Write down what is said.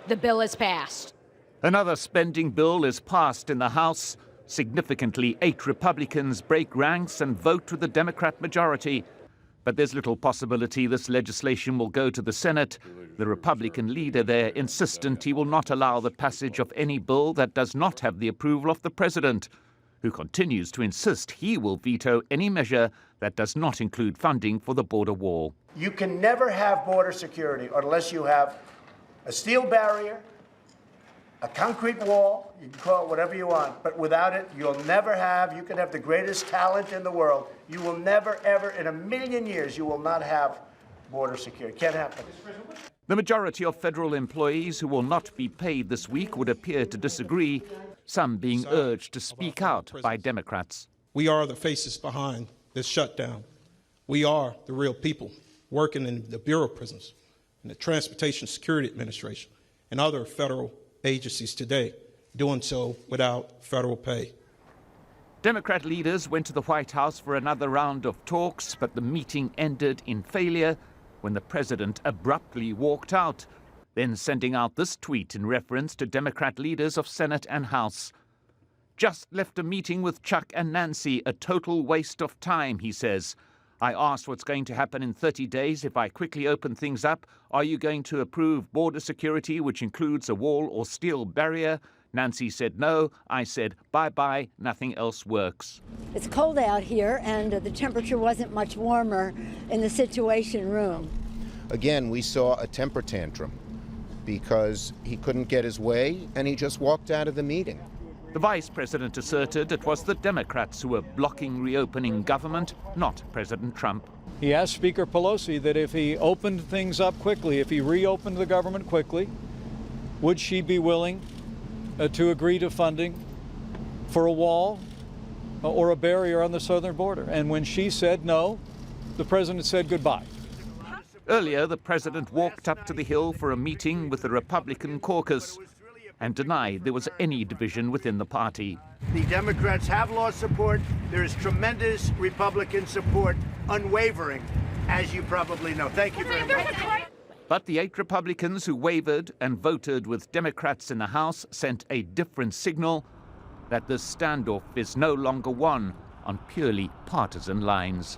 the bill is passed. Another spending bill is passed in the House. Significantly, 8 Republicans break ranks and vote with the Democrat majority. But there's little possibility this legislation will go to the Senate. The Republican leader there insistent he will not allow the passage of any bill that does not have the approval of the president, who continues to insist he will veto any measure that does not include funding for the border wall. You can never have border security unless you have a steel barrier, a concrete wall, you can call it whatever you want, but without it, you'll never have, you can have the greatest talent in the world, you will never, ever, in a million years, you will not have border security. Can't happen. The majority of federal employees who will not be paid this week would appear to disagree, some being urged to speak out by Democrats. We are the faces behind this shutdown. We are the real people working in the Bureau of Prisons, in the Transportation Security Administration, and other federal agencies today, doing so without federal pay. Democrat leaders went to the White House for another round of talks, but the meeting ended in failure when the president abruptly walked out, then sending out this tweet in reference to Democrat leaders of Senate and House. "Just left a meeting with Chuck and Nancy, a total waste of time," he says. "I asked what's going to happen in 30 days if I quickly open things up. Are you going to approve border security, which includes a wall or steel barrier?" Nancy said no. I said, bye-bye, nothing else works. It's cold out here, and the temperature wasn't much warmer in the Situation Room. Again, we saw a temper tantrum because he couldn't get his way, and he just walked out of the meeting. The vice president asserted it was the Democrats who were blocking reopening government, not President Trump. He asked Speaker Pelosi that if he opened things up quickly, if he reopened the government quickly, would she be willing to agree to funding for a wall or a barrier on the southern border? And when she said no, the president said goodbye. Earlier, the president walked up to the Hill for a meeting with the Republican caucus and denied there was any division within the party. The Democrats have lost support. There is tremendous Republican support, unwavering, as you probably know. Thank you very much. But the 8 Republicans who wavered and voted with Democrats in the House sent a different signal that this standoff is no longer won on purely partisan lines.